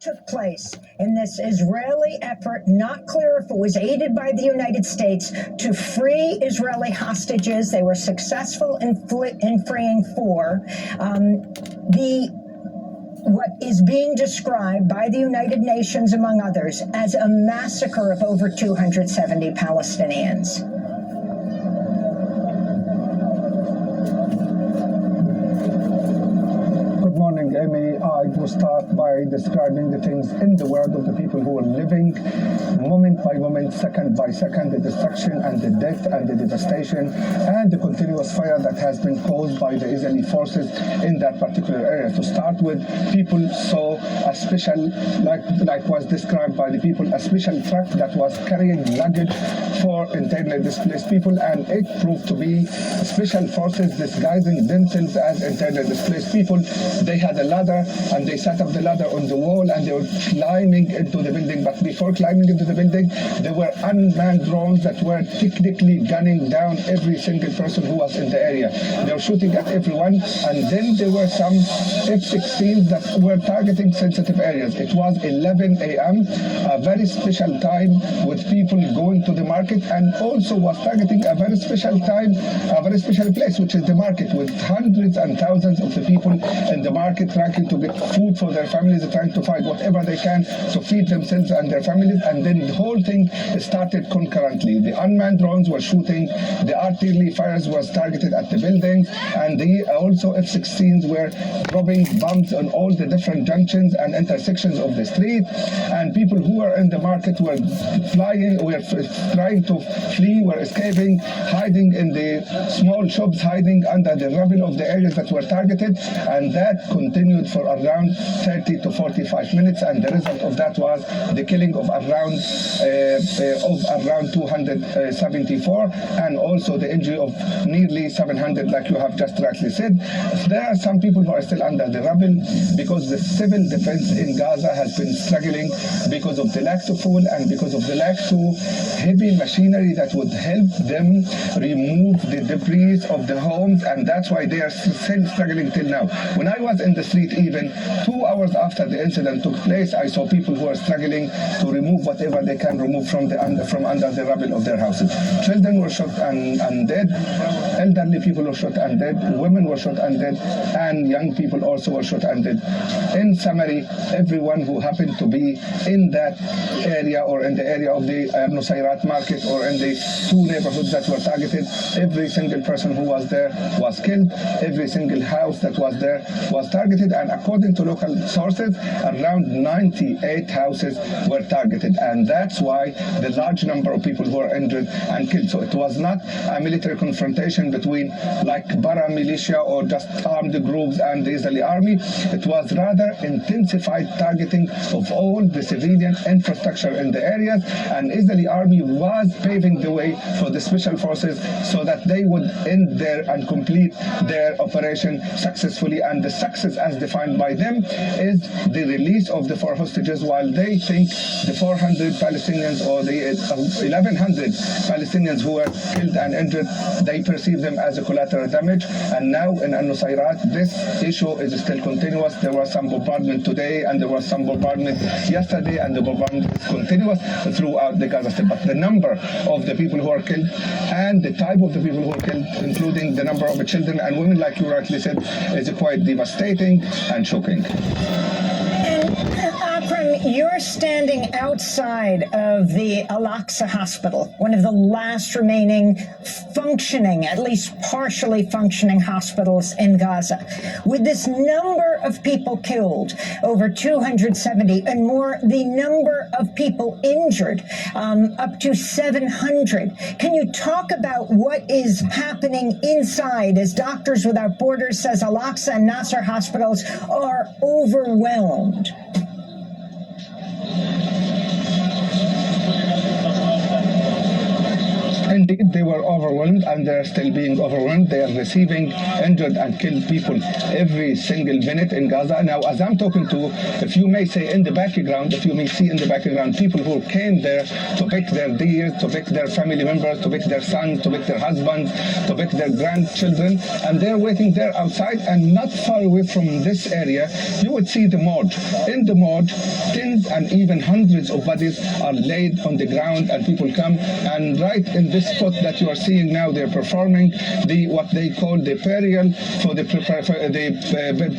took place in this Israeli effort, not clear if it was aided by the United States, to free Israeli hostages. They were successful in freeing four. What is being described by the United Nations, among others, as a massacre of over 270 Palestinians. Good morning, Amy. I will start by describing the things in the world of the people who are living moment by moment, second by second, the destruction and the death and the devastation and the continuous fire that has been caused by the Israeli forces in that particular area. To start with, people saw a special, like was described by the people, a special truck that was carrying luggage for internally displaced people, and it proved to be special forces disguising themselves as internally displaced people. They had a ladder and they set up the ladder on the wall and they were climbing into the building. But before climbing into the building, there were unmanned drones that were technically gunning down every single person who was in the area. They were shooting at everyone, and then there were some F-16s that were targeting sensitive areas. It was 11 a.m., a very special time with people going to the market, and also was targeting a very special time, a very special place, which is the market, with hundreds and thousands of the people in the market trying to get food for their families, trying to find whatever they can to feed themselves and their families. And then the whole thing started concurrently. The unmanned drones were shooting, the artillery fires was targeted at the buildings, and the also F-16s were dropping bombs on all the different junctions and intersections of the street. And people who were in the market were flying, were trying to flee, were escaping, hiding in the small shops, hiding under the rubble of the areas that were targeted. And that continued for around 30 to 45 minutes, and the result of that was the killing of around 274, and also the injury of nearly 700, like you have just rightly said. There are some people who are still under the rubble because the civil defense in Gaza has been struggling because of the lack of food and because of the lack of heavy machinery that would help them remove the debris of the homes, and that's why they are still struggling till now. When I was in the street, even 2 hours after the incident took place, I saw people who are struggling to remove whatever they can remove from under the rubble of their houses. Children were shot and dead, elderly people were shot and dead, women were shot and dead, and young people also were shot and dead. In summary, everyone who happened to be in that area or in the area of the Nusayrat market or in the two neighborhoods that were targeted, every single person who was there was killed, every single house that was there was targeted, and according to local sources, around 98 houses were targeted, and that's why the large number of people who were injured and killed. So it was not a military confrontation between like para-militia or just armed groups and the Israeli army. It was rather intensified targeting of all the civilian infrastructure in the areas, and Israeli army was paving the way for the special forces so that they would end there and complete their operation successfully. And the success as defined by them is the release of the 4 hostages, while they think the 400 Palestinians or the 1,100 Palestinians who were killed and injured, they perceive them as a collateral damage. And now in Nusayrat, this issue is still continuous. There was some bombardment today, and there was some bombardment yesterday, and the bombardment is continuous throughout the Gaza Strip. But the number of the people who are killed and the type of the people who are killed, including the number of children and women, like you rightly said, is quite devastating and shocking. Akram, you're standing outside of the Al-Aqsa Hospital, one of the last remaining functioning, at least partially functioning hospitals in Gaza. With this number of people killed, over 270, and more, the number of people injured, up to 700. Can you talk about what is happening inside as Doctors Without Borders says Al-Aqsa and Nasser hospitals are overwhelmed? Indeed, they were overwhelmed, and they're still being overwhelmed. They are receiving injured and killed people every single minute in Gaza. Now, as I'm talking to, if you may say in the background, if you may see in the background, people who came there to pick their deer, to pick their family members, to pick their sons, to pick their husbands, to pick their grandchildren, and they're waiting there outside. And not far away from this area, you would see the morgue. In the morgue, dozens and even hundreds of bodies are laid on the ground, and people come, and right in this spot that you are seeing now, they're performing what they call the burial for the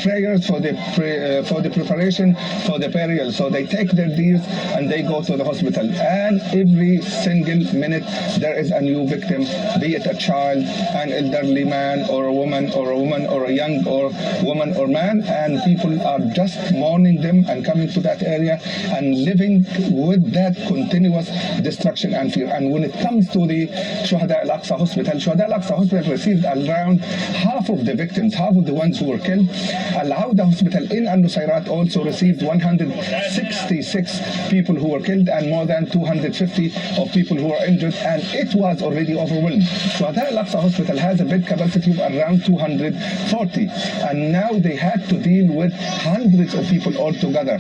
prayers for the preparation for the burial. So they take their deeds and they go to the hospital, and every single minute there is a new victim, be it a child, an elderly man or a woman or a young or woman or man, and people are just mourning them and coming to that area and living with that continuous destruction and fear. And when it comes to the Shuhada Al-Aqsa Hospital, Shuhada Al-Aqsa Hospital received around half of the victims, half of the ones who were killed. Al-Awda Hospital in Al-Nusayrat also received 166 people who were killed and more than 250 of people who were injured, and it was already overwhelmed. Shuhada Al-Aqsa Hospital has a bed capacity of around 240, and now they had to deal with hundreds of people altogether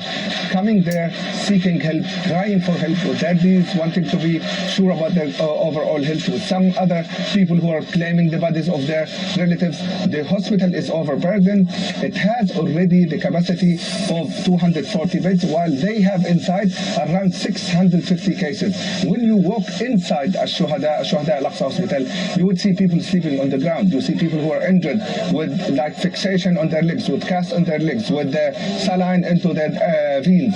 coming there seeking help, crying for help, with their needs, wanting to be sure about their overall health, with some other people who are claiming the bodies of their relatives. The hospital is overburdened. It has already the capacity of 240 beds, while they have inside around 650 cases. When you walk inside a Shuhada Al-Aqsa Hospital, you would see people sleeping on the ground. You see people who are injured with like fixation on their legs, with casts on their legs, with the saline into their veins,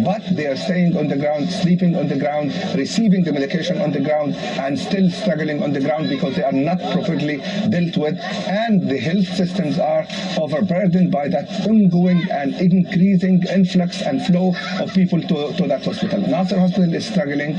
but they are staying on the ground, sleeping on the ground, receiving the medication on the ground, and still struggling on the ground because they are not properly dealt with, and the health systems are overburdened by that ongoing and increasing influx and flow of people to that hospital. Nasser Hospital is struggling,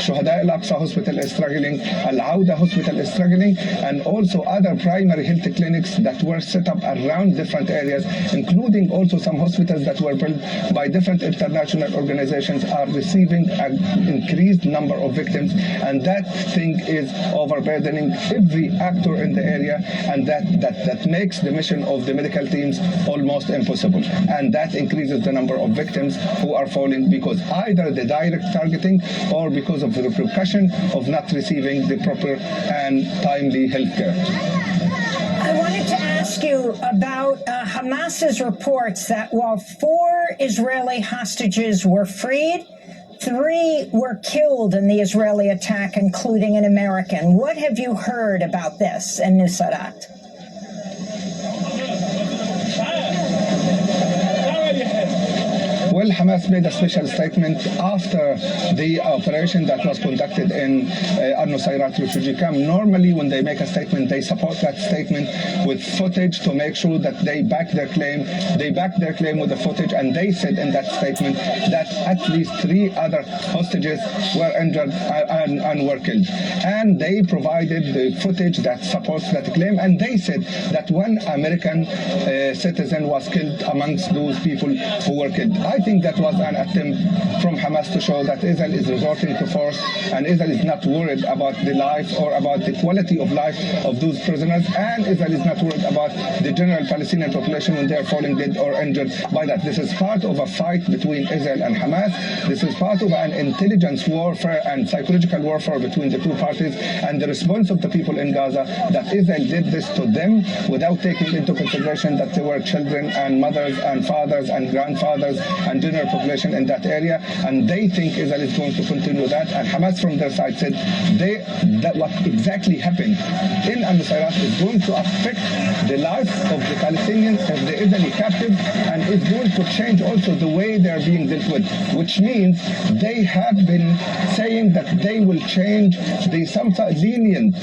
Shuhada Al-Aqsa Hospital is struggling, Al-Awda Hospital is struggling, and also other primary health clinics that were set up around different areas, including also some hospitals that were built by different international organizations, are receiving an increased number of victims, and that thing is overburdening every actor in the area, and that makes the mission of the medical teams almost impossible, and that increases the number of victims who are falling because either the direct targeting or because of the repercussion of not receiving the proper and timely health care. I wanted to ask you about Hamas's reports that while 4 Israeli hostages were freed, 3 were killed in the Israeli attack, including an American. What have you heard about this in Nusayrat? Well, Hamas made a special statement after the operation that was conducted in Al-Nusayrat refugee camp. Normally, when they make a statement, they support that statement with footage to make sure that they back their claim. They backed their claim with the footage, and they said in that statement that at least 3 other hostages were injured and were killed. And they provided the footage that supports that claim, and they said that 1 American citizen was killed amongst those people who were killed. I think that was an attempt from Hamas to show that Israel is resorting to force, and Israel is not worried about the life or about the quality of life of those prisoners, and Israel is not worried about the general Palestinian population when they are falling dead or injured by that. This is part of a fight between Israel and Hamas. This is part of an intelligence warfare and psychological warfare between the two parties, and the response of the people in Gaza that Israel did this to them without taking into consideration that there were children and mothers and fathers and grandfathers and general population in that area, and they think Israel is going to continue that. And Hamas from their side said that what exactly happened in Al-Nusayrat is going to affect the life of the Palestinians, of the Israeli captives, and is going to change also the way they are being dealt with, which means they have been saying that they will change the some lenient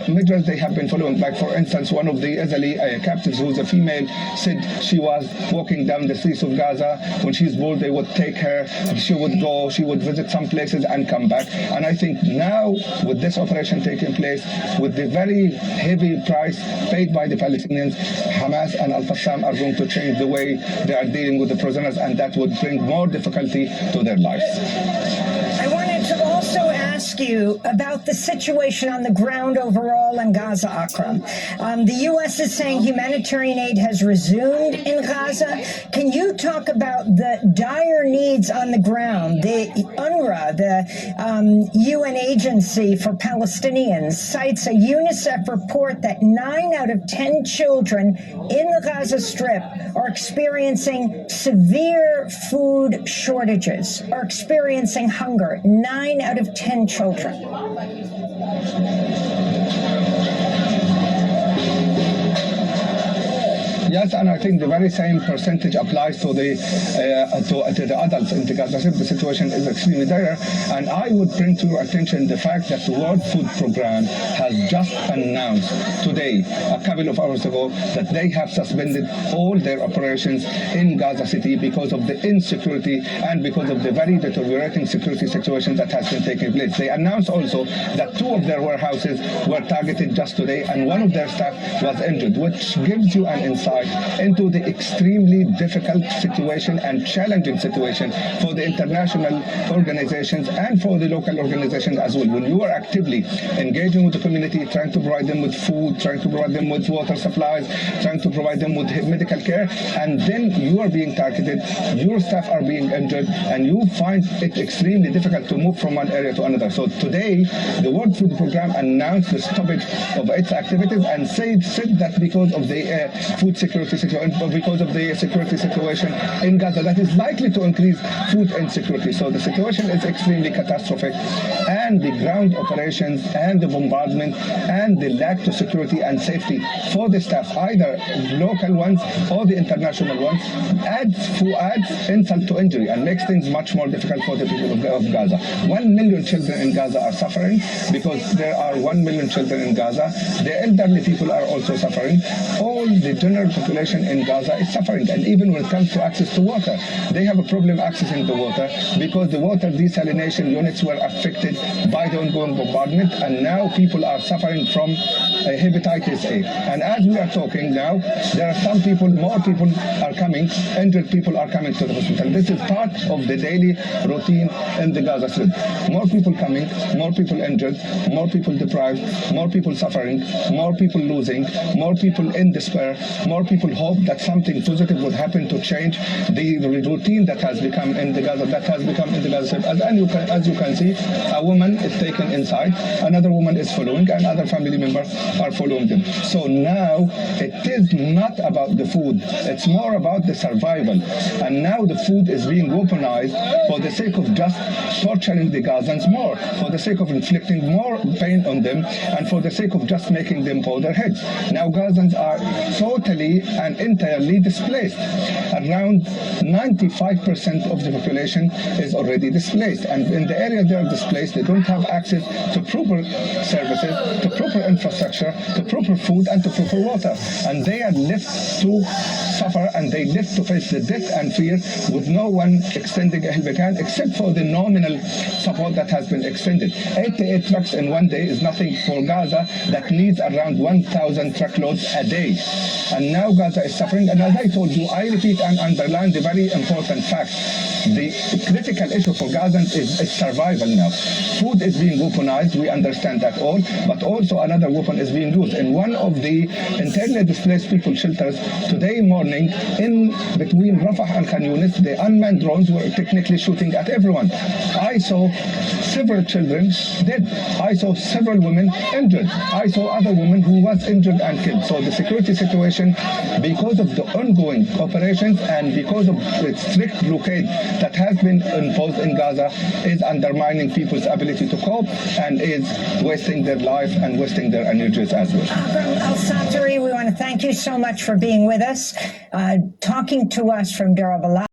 measures they have been following. Like, for instance, one of the Israeli captives, who's a female, said she was walking down the streets of Gaza. When she's bored, they would take her, she would visit some places and come back. And I think now, with this operation taking place, with the very heavy price paid by the Palestinians, Hamas and Al-Qassam are going to change the way they are dealing with the prisoners, and that would bring more difficulty to their lives. I wanted to also ask you about the situation on the ground overall in Gaza, Akram. The U.S. is saying humanitarian aid has resumed in Gaza. Can you talk about the dire needs on the ground? The UNRWA, the UN Agency for Palestinians, cites a UNICEF report that 9 out of 10 children in the Gaza Strip are experiencing severe food shortages, are experiencing hunger. 9 out of 10 children. Yes, and I think the very same percentage applies to the adults in the Gaza Strip. The situation is extremely dire, and I would bring to your attention the fact that the World Food Programme has just announced today, a couple of hours ago, that they have suspended all their operations in Gaza City because of the insecurity and because of the very deteriorating security situation that has been taking place. They announced also that 2 of their warehouses were targeted just today, and 1 of their staff was injured, which gives you an insight into the extremely difficult situation and challenging situation for the international organizations and for the local organizations as well. When you are actively engaging with the community, trying to provide them with food, trying to provide them with water supplies, trying to provide them with medical care, and then you are being targeted, your staff are being injured, and you find it extremely difficult to move from one area to another. So today, the World Food Programme announced the stoppage of its activities and said that because of the food security situation, because of the security situation in Gaza, that is likely to increase food insecurity. So the situation is extremely catastrophic, and the ground operations and the bombardment and the lack of security and safety for the staff, either local ones or the international ones, adds insult to injury and makes things much more difficult for the people of Gaza. 1 million children in Gaza are suffering because there are 1 million children in Gaza. The elderly people are also suffering. All the general population in Gaza is suffering, and even when it comes to access to water, they have a problem accessing the water because the water desalination units were affected by the ongoing bombardment, and now people are suffering from hepatitis A. And as we are talking now, there are some people, more people are coming, injured people are coming to the hospital. This is part of the daily routine in the Gaza Strip. More people coming, more people injured, more people deprived, more people suffering, more people losing, more people in despair, more people hope that something positive would happen to change the routine that has become in the Gaza Strip. As you can see, a woman is taken inside, another woman is following, and other family members are following them. So now it is not about the food, it's more about the survival. And now the food is being weaponized for the sake of just torturing the Gazans more, for the sake of inflicting more pain on them, and for the sake of just making them bow their heads. Now Gazans are totally and entirely displaced. Around 95% of the population is already displaced, and in the area they are displaced, they don't have access to proper services, to proper infrastructure, to proper food, and to proper water, and they are left to suffer, and they left to face the death and fear with no one extending a helping hand except for the nominal support that has been extended. 88 trucks in one day is nothing for Gaza that needs around 1,000 truckloads a day. And now Gaza is suffering, and as I told you, I repeat and underline the very important fact. The critical issue for Gazans is survival now. Food is being weaponized, we understand that all, but also another weapon is being used. In one of the internally displaced people shelters today morning, in between Rafah and Khan Yunis, the unmanned drones were technically shooting at everyone. I saw several children dead. I saw several women injured. I saw other women who was injured and killed. So the security situation, because of the ongoing operations and because of the strict blockade that has been imposed in Gaza, is undermining people's ability to cope and is wasting their life and wasting their energies as well. Akram Al-Satari, we want to thank you so much for being with us, talking to us from Deir al-Balah.